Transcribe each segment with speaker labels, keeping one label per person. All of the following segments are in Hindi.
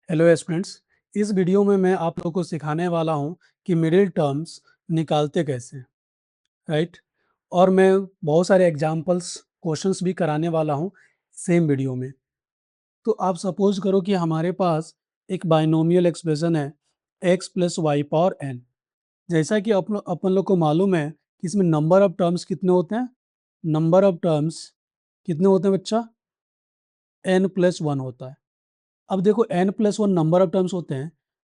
Speaker 1: Hello students. इस वीडियो में मैं आप लोगों को सिखाने वाला हूं कि मिडिल टर्म्स निकालते कैसे, राइट। और मैं बहुत सारे एग्जांपल्स क्वेश्चंस भी कराने वाला हूं सेम वीडियो में। तो आप सपोज करो कि हमारे पास एक बाइनोमियल एक्सप्रेशन है x plus Y power n। जैसा कि अपन लोग को मालूम है कि इसमें नंबर ऑफ टर्म्स कितने होते हैं। नंबर ऑफ टर्म्स कितने होते हैं बच्चा? n प्लस वन होता है। अब देखो n plus one number of terms होते हैं,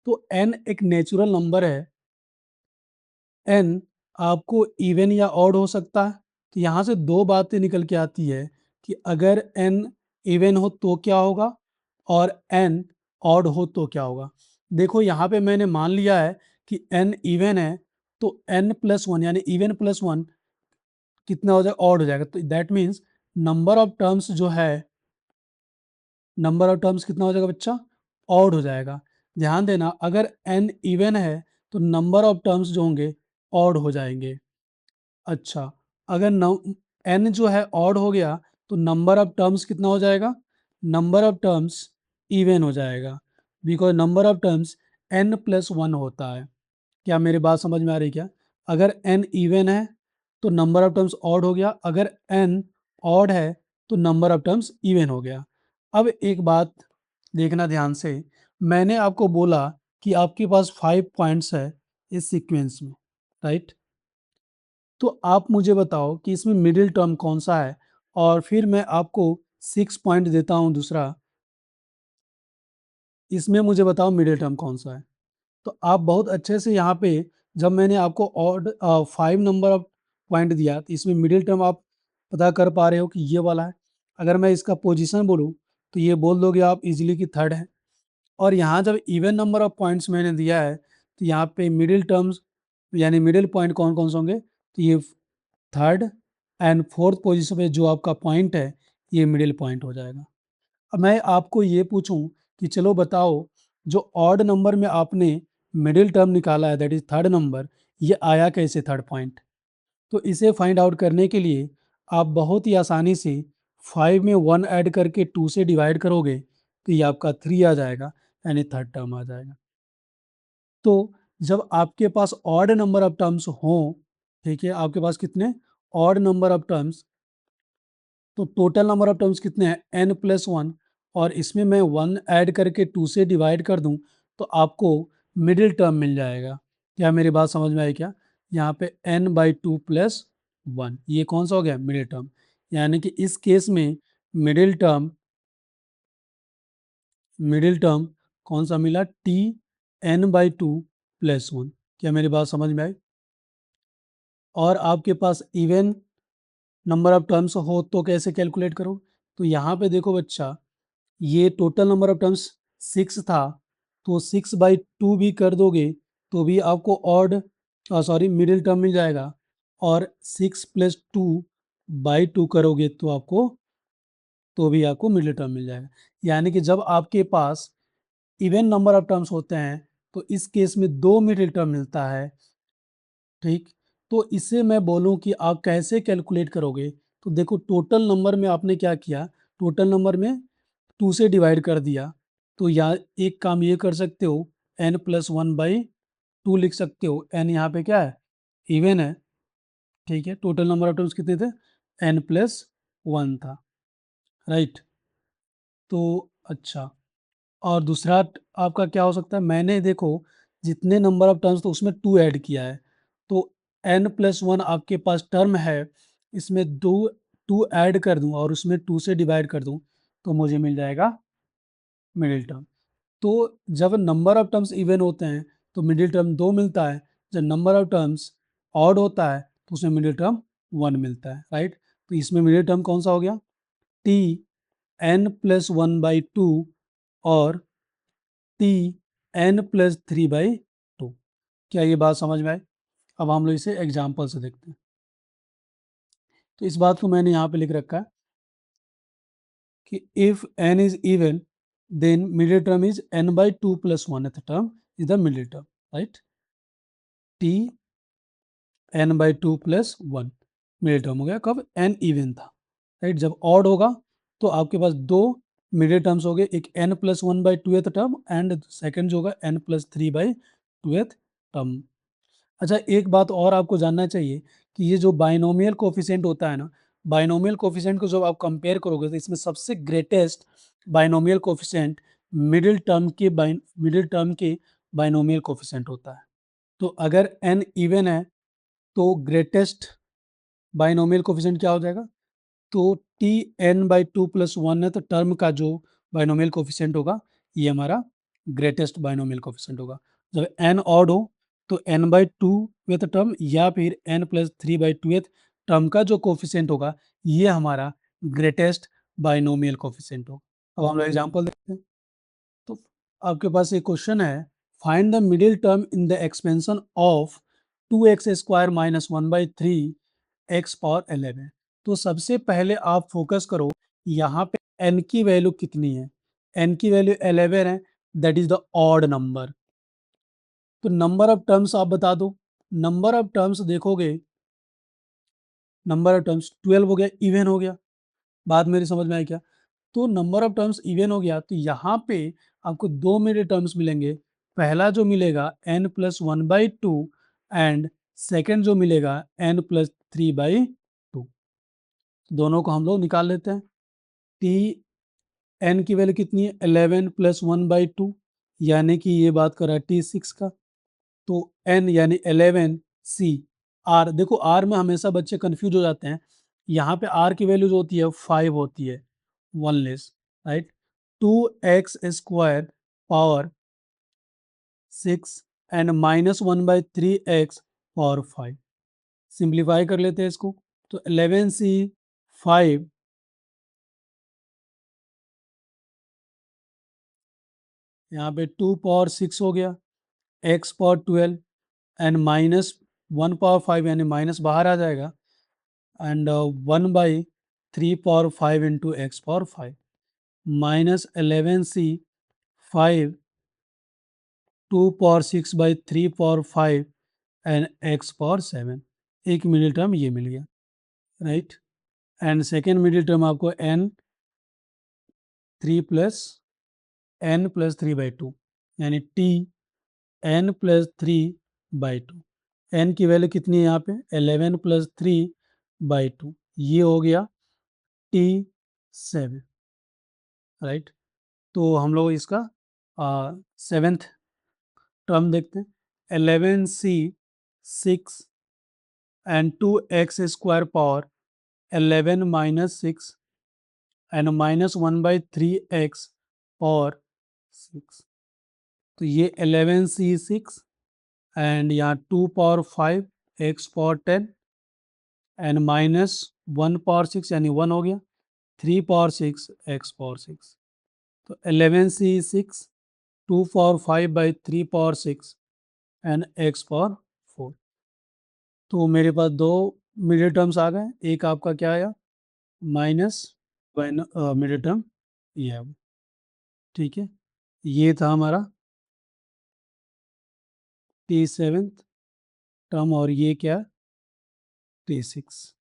Speaker 1: तो n एक नेचुरल नंबर है। n आपको इवन या ऑड हो सकता है। तो यहाँ से दो बातें निकल के आती है कि अगर n इवन हो तो क्या होगा और n ऑड हो तो क्या होगा। देखो यहाँ पे मैंने मान लिया है कि n इवन है, तो n प्लस वन यानी इवन प्लस वन कितना हो जाएगा? ऑड हो जाएगा। तो that means number of terms जो है, नंबर ऑफ टर्म्स कितना हो जाएगा बच्चा? ऑड हो जाएगा। ध्यान देना, अगर n इवन है तो नंबर ऑफ टर्म्स जो होंगे ऑड हो जाएंगे। अच्छा, अगर n जो है ऑड हो गया तो नंबर ऑफ टर्म्स कितना हो जाएगा? नंबर ऑफ टर्म्स इवन हो जाएगा, because number of terms n plus one होता है। क्या मेरी बात समझ में आ रही क्या? अगर n इवन है तो नंबर ऑफ टर्म्स ऑड हो गया, अगर n ऑड है तो नंबर ऑफ टर्म्स इवन हो गया। अब एक बात देखना ध्यान से, मैंने आपको बोला कि आपके पास 5 पॉइंट्स है इस सीक्वेंस में, राइट। तो आप मुझे बताओ कि इसमें मिडिल टर्म कौन सा है, और फिर मैं आपको 6 पॉइंट देता हूं दूसरा, इसमें मुझे बताओ मिडिल टर्म कौन सा है। तो आप बहुत अच्छे से यहाँ पे, जब मैंने आपको ऑड 5 नंबर ऑफ पॉइंट दिया तो इसमें मिडिल टर्म आप पता कर पा रहे हो कि ये वाला है। अगर मैं इसका पोजीशन बोलूँ तो ये बोल दोगे आप इजीली कि थर्ड है। और यहाँ जब इवन नंबर ऑफ पॉइंट्स मैंने दिया है तो यहाँ पे मिडिल टर्म्स यानी मिडिल पॉइंट कौन कौन से होंगे, तो ये थर्ड एंड फोर्थ पोजीशन पे जो आपका पॉइंट है ये मिडिल पॉइंट हो जाएगा। अब मैं आपको ये पूछूं कि चलो बताओ, जो ऑड नंबर में आपने मिडिल टर्म निकाला है दैट इज थर्ड नंबर, ये आया कैसे थर्ड पॉइंट? तो इसे फाइंड आउट करने के लिए आप बहुत ही आसानी से 5 में 1 ऐड करके 2 से डिवाइड करोगे तो ये आपका 3 आ जाएगा, यानी थर्ड टर्म आ जाएगा। तो जब आपके पास ऑड नंबर ऑफ टर्म्स हो, ठीक है, आपके पास कितने ऑड नंबर ऑफ टर्म्स, तो टोटल नंबर ऑफ टर्म्स कितने हैं? n प्लस वन, और इसमें मैं 1 ऐड करके 2 से डिवाइड कर दूं तो आपको मिडिल टर्म मिल जाएगा। क्या मेरी बात समझ में आई क्या? यहाँ पे n by two plus one, ये कौन सा हो गया? Middle term. यानी कि इस केस में मिडिल टर्म कौन सा मिला? t n by two plus one. क्या मेरी बात समझ में आई? और आपके पास इवन नंबर ऑफ टर्म्स हो तो कैसे कैलकुलेट करो? तो यहाँ पे देखो बच्चा, ये टोटल नंबर ऑफ टर्म्स 6 था, तो 6/2 भी कर दोगे तो भी आपको ऑड सॉरी मिडिल टर्म मिल जाएगा। और 6+2/2 करोगे तो भी आपको मिडिल टर्म मिल जाएगा। यानी कि जब आपके पास इवन नंबर ऑफ टर्म्स होते हैं तो इस केस में दो मिडिल टर्म मिलता है, ठीक। तो इससे मैं बोलूं कि आप कैसे कैलकुलेट करोगे, तो देखो टोटल नंबर में आपने क्या किया, टोटल नंबर में 2 से डिवाइड कर दिया। तो या एक काम ये कर सकते हो, n+1/2 लिख सकते हो। n यहाँ पे क्या है? इवन है, ठीक है। टोटल नंबर ऑफ टर्म्स कितने थे? n+1 था, राइट। तो अच्छा, और दूसरा आपका क्या हो सकता है? मैंने देखो जितने नंबर ऑफ टर्म्स तो उसमें 2 ऐड किया है, तो n+1 आपके पास टर्म है, इसमें 2 ऐड कर दूं और उसमें 2 से डिवाइड कर दूं तो मुझे मिल जाएगा मिडिल टर्म। तो जब नंबर ऑफ टर्म्स इवन होते हैं तो मिडिल टर्म 2 मिलता है, जब नंबर ऑफ टर्म्स ऑड होता है तो उसमें मिडिल टर्म 1 मिलता है, राइट। तो इसमें मिडिल टर्म कौन सा हो गया? t n+1/2 और t n+3/2। क्या ये बात समझ में आई? अब हम लोग इसे एग्जाम्पल से देखते हैं। तो इस बात को मैंने यहाँ पे लिख रखा है कि if n is even then middle term is n/2 + 1 term is the middle term, right. t n/2 + 1 middle term हो गया। कब? n इवन था, राइट। जब ऑड होगा तो आपके पास दो मिडिल टर्म्स हो गए, एक n+1/2th टर्म एंड सेकंड जो होगा n+3/2th टर्म। अच्छा, एक बात और आपको जानना चाहिए कि ये जो बाइनोमियल कोफिशिएंट होता है ना, बाइनोमियल कोफिशिएंट को जब आप कंपेयर करोगे तो इसमें सबसे greatest binomial coefficient middle term के बाइनोमियल कोफिशिएंट होता है। तो अगर n इवन है तो ग्रेटेस्ट बाइनोमियल कोफिशिएंट क्या हो जाएगा? तो T N by two plus one है, तो टर्म का जो बाइनोमियल कोफिशिएंट होगा ये हमारा ग्रेटेस्ट बाइनोमियल कोफिशिएंट होगा। जब एन ऑड हो तो N by two th term या फिर N plus three by two th term का जो कोफिशिएंट होगा ये हमारा ग्रेटेस्ट बाइनोमियल कोफिशिएंट होगा। अब हम लोग एग्जाम्पल देखते हैं। तो आपके पास एक क्वेश्चन है, find the middle term in the expansion of 2x² minus 1/3 x power 11। तो सबसे पहले आप फोकस करो यहाँ पे n की वैल्यू कितनी है। n की वैल्यू 11 है, that is the odd number. तो नंबर ऑफ टर्म्स आप बता दो। नंबर ऑफ टर्म्स देखोगे, नंबर ऑफ टर्म्स 12 हो गया, इवन हो गया। बात मेरी समझ में आई क्या? तो नंबर ऑफ टर्म्स इवन हो गया, तो यहाँ पे आपको दो मिडिल टर्म्स मिलेंगे। पहला जो मिलेगा n+1/2 एंड सेकेंड जो मिलेगा n+3/2। दोनों को हम लोग निकाल लेते हैं। टी एन की वैल्यू कितनी है? 11+1/2, यानी कि ये बात कर रहा है T6 का। तो एन यानी 11 सी आर। देखो आर में हमेशा बच्चे कंफ्यूज हो जाते हैं। यहाँ पे आर की वैल्यू जो होती है 5 होती है, one less, right. 2x² power 6 and -1/3x power 5। Simplify कर लेते हैं इसको। तो 11c 5, यहाँ पे 2 पावर 6 हो गया, x पावर 12 एंड -1 पावर 5 यानी माइनस बाहर आ जाएगा, and 1/3 power 5 into X power 5 -11c 5 2 power 6/3 power 5 and x power 7। एक मिडिल टर्म ये मिल गया, right. And second middle term आपको n+3/2 यानी टी n+3/2। n की वैल्यू कितनी है यहाँ पे? 11+3/2, ये हो गया T7, राइट। तो हम लोग इसका सेवेंथ टर्म देखते हैं। 11c 6 and 2x² power 11 minus 6 and -1/3x power 6। तो ये 11c6 एंड यहाँ 2 power 5 x power 10 and -1 power 6 यानी 1 हो गया, 3 पावर 6 x पावर 6। तो 11c6 2 power 5/3 power 6 and x power 4। तो मेरे पास दो मिडिल टर्म्स आ गए। एक आपका क्या आया? माइनस मिडिल टर्म ये है, ठीक है। ये था हमारा T7 टर्म और ये क्या? T6,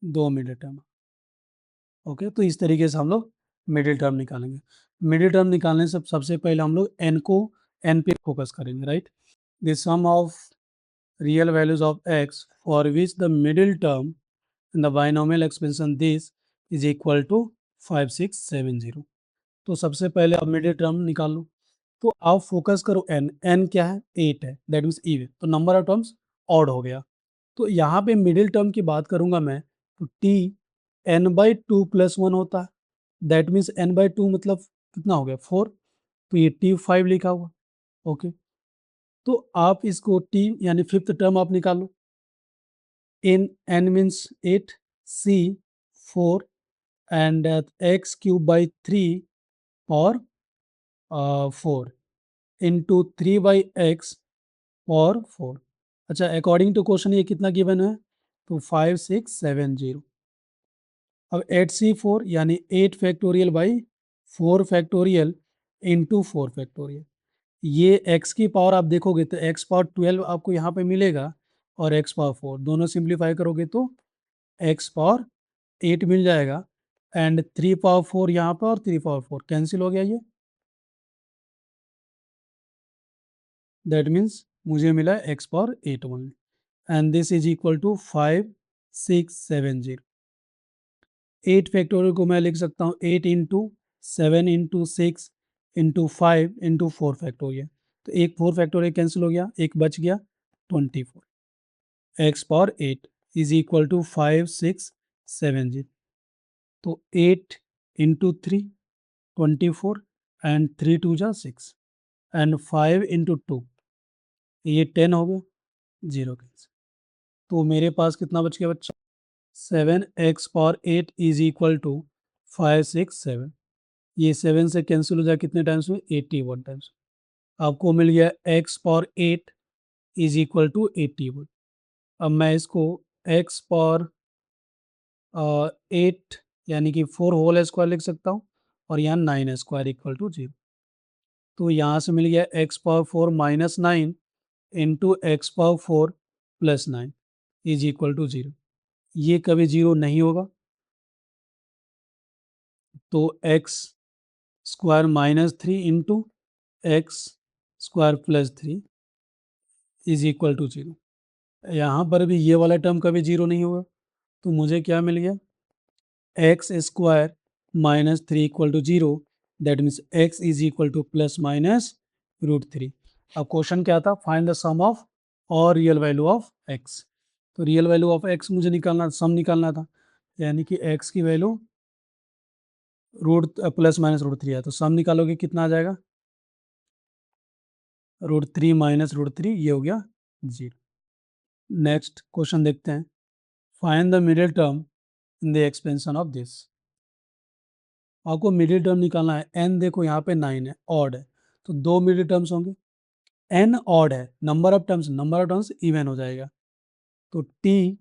Speaker 1: दो मिडिल टर्म। ओके, तो इस तरीके से हम लोग मिडिल टर्म निकालेंगे। मिडिल टर्म निकालने से सबसे पहले हम लोग एन पे फोकस करेंगे, right. The sum of real values of x for which the middle term in the binomial expansion this is equal to 5670। तो सबसे पहले आप मिडिल टर्म निकाल लो। तो आप फोकस करो एन क्या है? 8 है, दैट मीन्स इवन। तो नंबर ऑफ टर्म्स ऑड हो गया। तो यहाँ पे मिडिल टर्म की बात करूंगा मैं, तो टी n/2+1 होता है, दैट मीन्स n/2 मतलब कितना हो गया? 4। तो ये T5 लिखा हुआ, ओके। तो आप इसको टी यानी फिफ्थ टर्म आप निकालो। n means 8, c 4 and x³ 3 और 4 इंटू 3/x और 4। अच्छा, अकॉर्डिंग टू क्वेश्चन ये कितना गिवन है? तो 5670। अब 8c4 यानी 8 factorial by 4 factorial into 4 factorial. ये x की पावर आप देखोगे तो x पावर 12 आपको यहाँ पे मिलेगा और x पावर 4 दोनों सिंप्लीफाई करोगे तो x पावर 8 मिल जाएगा एंड 3 पावर 4 यहाँ पर और 3 पावर 4 कैंसिल हो गया ये, दैट मीन्स मुझे मिला x power 8 only, and this is equal to 5670। 8 factorial को मैं लिख सकता हूँ 8 into 7 into 6 into 5 into 4 factorial. तो एक 4 फैक्टोरियल कैंसिल हो गया, एक बच गया 24। X power 8 is equal to 5670। तो 8 इंटू 3 24 एंड 3 टू जा 6 एंड 5 इंटू 2 ये 10 हो गया, जीरो कैंसिल। तो मेरे पास कितना बच गया बच्चा, 7x power 8 is equal to 567। ये 7 से कैंसिल हो जाए कितने टाइम्स में, 81 टाइम्स। आपको मिल गया x power 8 is equal to 81। अब मैं इसको x पावर 8 यानी कि 4 होल स्क्वायर लिख सकता हूँ, और यहाँ 9 स्क्वायर इक्वल टू 0। तो यहाँ से मिल गया x power 4 minus 9 into X power 4 plus 9 is equal to 0। ये कभी 0 नहीं होगा, तो X square minus 3 into X square plus 3 is equal to 0। यहाँ पर भी ये वाला टर्म कभी 0 नहीं होगा, तो मुझे क्या मिल गया, X square minus 3 equal to 0, that means X is equal to plus minus √3। अब क्वेश्चन क्या था, फाइंड द सम ऑफ और रियल वैल्यू ऑफ एक्स। तो रियल वैल्यू ऑफ एक्स मुझे निकालना, सम निकालना था, यानी कि एक्स की वैल्यू रूट प्लस माइनस √3 है, तो सम निकालोगे कितना आ जाएगा, √3 माइनस √3, ये हो गया 0। नेक्स्ट क्वेश्चन देखते हैं, find the middle term in the expansion of this. आपको मिडिल टर्म निकालना है, n देखो यहाँ पे 9 है, ऑड है, तो दो मिडिल टर्म्स होंगे, n ऑड है, नंबर ऑफ टर्म्स इवन हो जाएगा, तो t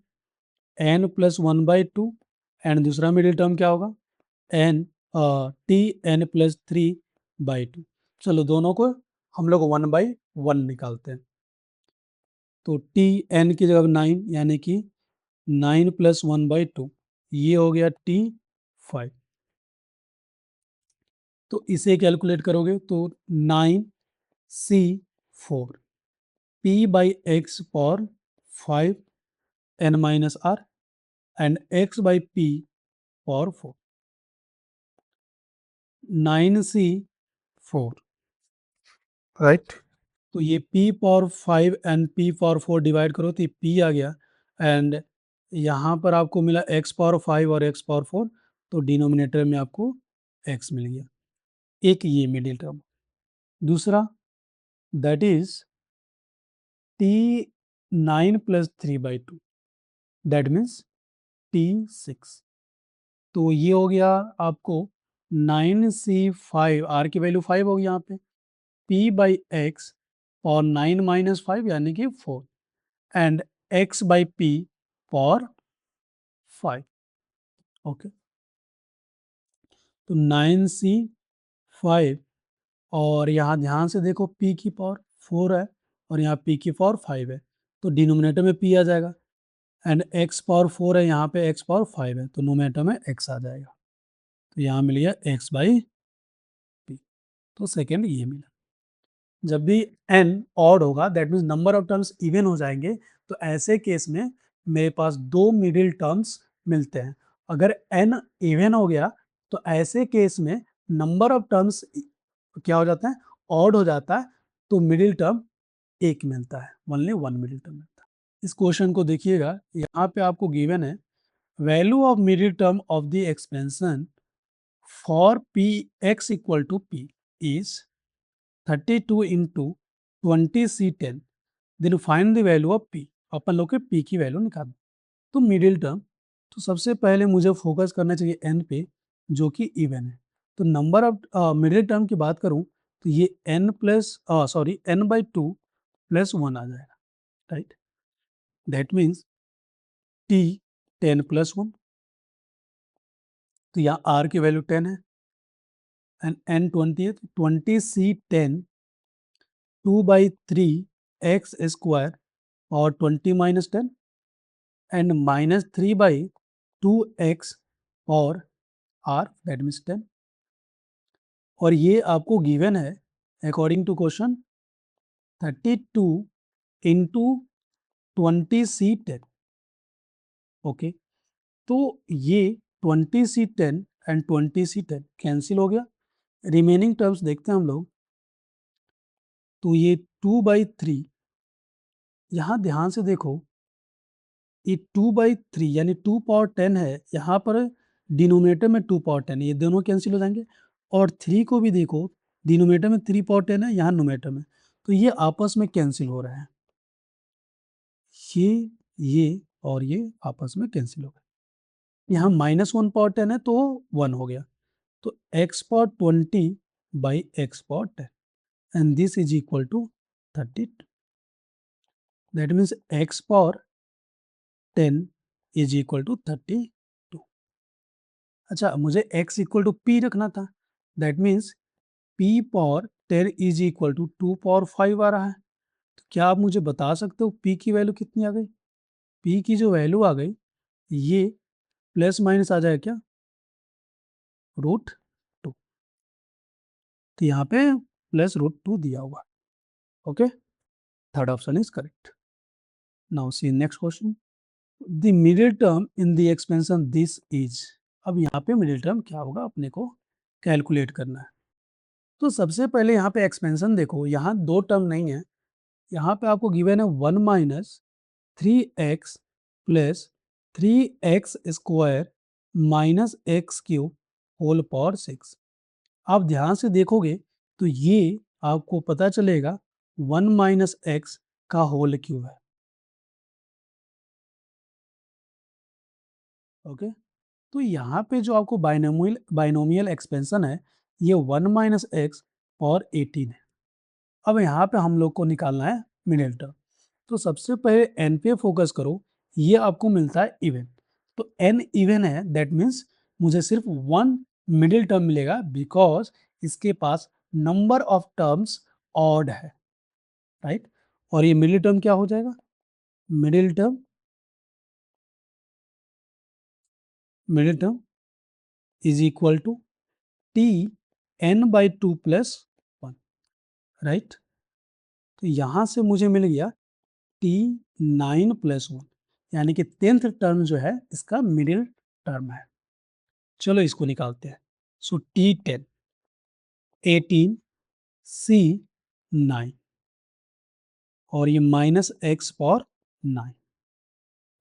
Speaker 1: n प्लस 1/2 एंड दूसरा मिडिल टर्म क्या होगा, n t n प्लस 3/2। चलो दोनों को हम लोग 1/1 निकालते हैं, तो t n की जगह 9 यानी कि 9 प्लस 1/2, ये हो गया t 5। तो इसे कैलकुलेट करोगे तो 9c4 p/x power 5 n minus r and x/p power 4, 9c4, right. तो ये p power 5 and p power 4 divide करो तो ये p आ गया, एंड यहाँ पर आपको मिला x पावर 5 और x पावर 4, तो डिनोमिनेटर में आपको x मिल गया। एक ये मिडिल टर्म, दूसरा that is t9 plus 3/2, that means t6। तो ये हो गया आपको 9c5, r की वैल्यू 5 होगी यहाँ पे, p/x और 9 माइनस 5 यानी कि 4 एंड x/p पावर 5। ओके, तो 9c5 और यहाँ ध्यान से देखो p की पावर 4 है और यहाँ p की पावर 5 है, तो डिनोमिनेटर में p आ जाएगा, एंड x पावर 4 है, यहाँ पे x पावर 5 है, तो नोमिनेटर में x आ जाएगा, तो यहाँ मिल गया x/p। तो सेकेंड ये मिला। जब भी n ऑड होगा, that means number of terms even हो जाएंगे, तो ऐसे केस में मेरे पास दो मिडिल टर्म्स मिलते हैं। अगर n इवन हो गया तो ऐसे केस में नंबर ऑफ टर्म्स क्या हो जाता है, ऑड हो जाता है, तो मिडिल टर्म एक मिलता है, ओनली वन मिडिल टर्म मिलता है। इस क्वेश्चन को देखिएगा, यहाँ पे आपको गिवन है value of middle term of the expansion for P X equal to P is 32 into 20c10, then find the value of p। अपन लोग के p की वैल्यू निकाल, तो मिडिल टर्म, तो सबसे पहले मुझे फोकस करना चाहिए n पे जो कि इवन है, तो नंबर ऑफ मिडिल टर्म की बात करूं तो ये n/2 प्लस 1 आ जाएगा, right. That means t 10 plus 1, तो यहाँ r की वैल्यू 10 है, एंड n 20 है, तो 20c10 2/3 एक्स स्क्वायर और 20 माइनस 10 एंड -3/2 एक्स और r, दैट मीन्स 10, और ये आपको गिवन है according to question 32 into 20c10। Okay, तो ये 20c10 एंड 20c10 कैंसिल हो गया। रिमेनिंग टर्म्स देखते हैं हम लोग। तो ये 2/3, यहाँ ध्यान से देखो, ये 2/3 यानी 2 पावर 10 है, यहाँ पर डिनोमिनेटर में 2 पावर 10, ये दोनों कैंसिल हो जाएंगे। और 3 को भी देखो, डिनोमिनेटर में 3 पावर 10 है, यहाँ न्यूमरेटर में, तो ये आपस में कैंसिल हो रहे हैं, ये और ये आपस में कैंसिल हो गए। यहाँ -1 पावर 10 है तो 1 हो गया, तो x power 20 by x power 10 and this is equal to 32। That means x power 10 is equal to 32। अच्छा, मुझे x इक्वल टू p रखना था, that means p power 10 is equal to 2 power 5 आ रहा है। तो क्या आप मुझे बता सकते हो p की वैल्यू कितनी आ गई? p की जो वैल्यू आ गई, ये प्लस माइनस आ जाएगा क्या, √2। तो यहाँ पे प्लस √2 दिया हुआ। Okay, third option is correct. Now see next question, the middle term in the expansion this is. अब यहाँ पे मिडिल टर्म क्या होगा अपने को कैलकुलेट करना है। तो सबसे पहले यहाँ पे एक्सपेंशन देखो, यहाँ दो टर्म नहीं है, यहाँ पे आपको गिवन है 1 minus 3x plus 3x² minus x³ whole power 6। आप ध्यान से देखोगे तो ये आपको पता चलेगा 1 माइनस x का होल क्यूब है। ओके, तो यहाँ पे जो आपको बाइनोमियल एक्सपेंशन है, ये 1 माइनस एक्स और 18 है। अब यहाँ पे हम लोग को निकालना है मिडिल टर्म। तो सबसे पहले n पे फोकस करो, ये आपको मिलता है इवन। तो n इवन है, दैट मीन्स मुझे सिर्फ 1 मिडिल टर्म मिलेगा, बिकॉज इसके पास नंबर ऑफ टर्म्स ऑड है, राइट। और ये मिडिल टर्म क्या हो जाएगा, middle term is equal to T n/2 plus 1, right. तो यहाँ से मुझे मिल गया T9 प्लस 1, यानी कि 10th टर्म जो है इसका मिडिल टर्म है। चलो इसको निकालते हैं। सो T10 18 C9 और ये माइनस एक्स पावर 9,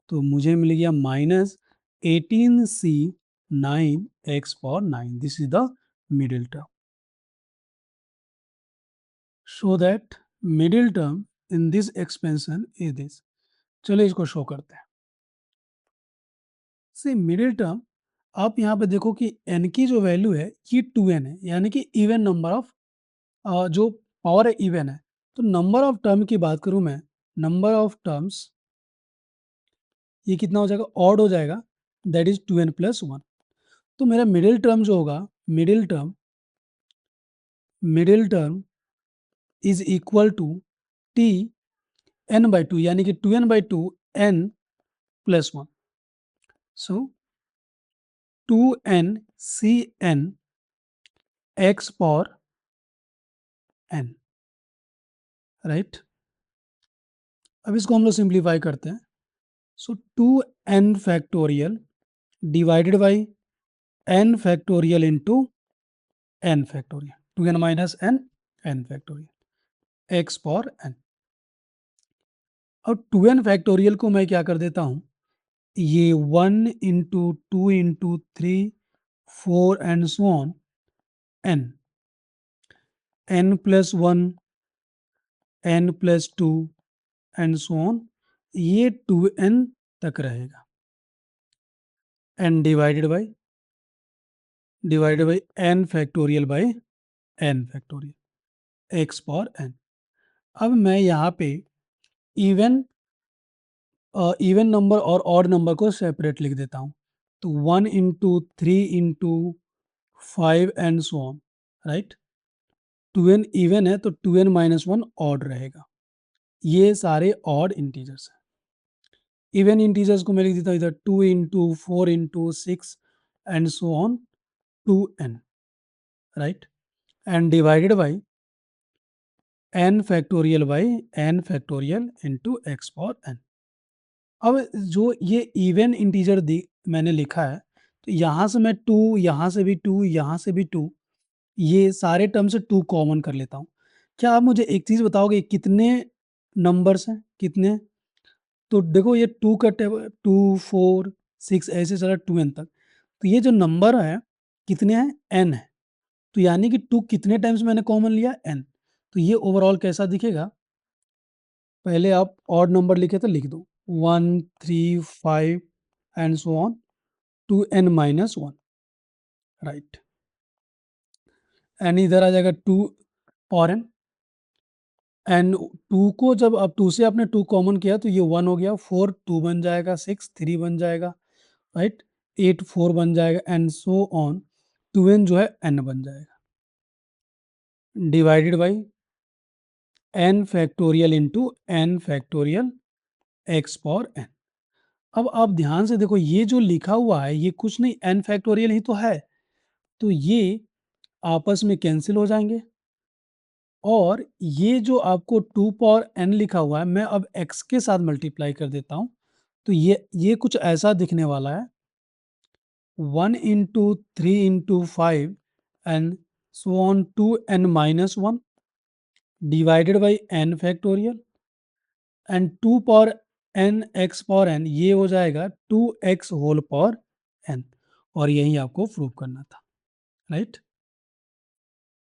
Speaker 1: तो मुझे मिल गया -18C9 x power 9। This is the middle term. Show that middle term in this expansion is this. चलो इसको शो करते हैं। से मिडिल टर्म, आप यहाँ पे देखो कि n की जो वैल्यू है ये 2n है, यानी कि इवन नंबर ऑफ जो पावर है इवन है। तो नंबर ऑफ टर्म की बात करूं मैं, नंबर ऑफ टर्म्स ये कितना हो जाएगा, ऑड हो जाएगा, दैट इज 2n प्लस 1। तो मेरा मिडिल टर्म जो होगा, middle term is equal to T n/2, यानी कि 2n/2 n plus 1। So 2n Cn x power n, right. अब इसको हम लोग सिंप्लीफाई करते हैं। So 2n factorial divided by n factorial into n factorial, 2n minus n factorial x power n। अब 2n फैक्टोरियल को मैं क्या कर देता हूँ, ये 1 into 2 into 3 4 and so on n plus 1 n plus 2 and so on, ये 2n तक रहेगा, n divided by n factorial by n factorial x power n। अब मैं यहाँ पे इवन नंबर और ऑड नंबर को सेपरेट लिख देता हूँ। तो 1 into 3 into 5 and so on, right. 2n even है तो 2n माइनस 1 ऑड रहेगा। ये सारे ऑड इंटीजर्स हैं। इवन इंटीजर्स को मैं लिख देता हूँ इधर 2 into 4 into 6 and so on, 2n, right, and divided by n factorial by n factorial into X power n। अब जो ये इवन इंटीजर दी मैंने लिखा है, तो यहाँ से मैं 2, यहाँ से भी 2, यहाँ से भी 2, ये सारे टर्म से 2 कॉमन कर लेता हूँ। क्या आप मुझे एक चीज़ बताओगे कितने नंबर्स हैं? कितने? तो देखो ये 2 का टेबल 2, 4, 6 ऐसे चला 2n तक। तो ये जो नंबर है कितने हैं? n है। तो यानी कि 2 कितने टाइम्स मैंने कॉमन लिया? n। तो ये ओवरऑल कैसा दिखेगा? पहले आप ऑड नंबर लिखे तो लिख दो 1, 3, 5 and so on 2n minus 1, right. And इधर आ जाएगा 2 और n, एंड 2 को जब अब 2 से आपने 2 कॉमन किया तो ये 1 हो गया, 4 2 बन जाएगा, 6 3 बन जाएगा, राइट, 8 4 बन जाएगा एंड सो ऑन 2n जो है n बन जाएगा, divided by n factorial into n factorial x power n। अब आप ध्यान से देखो ये जो लिखा हुआ है ये कुछ नहीं n फैक्टोरियल ही तो है, तो ये आपस में कैंसिल हो जाएंगे और ये जो आपको 2 पावर n लिखा हुआ है मैं अब x के साथ मल्टीप्लाई कर देता हूँ, तो ये कुछ ऐसा दिखने वाला है 1 into 3 into 5 and so on 2n minus 1 divided by n factorial and 2 power n x power n ये हो जाएगा 2x होल पावर n, और यही आपको प्रूव करना था, राइट।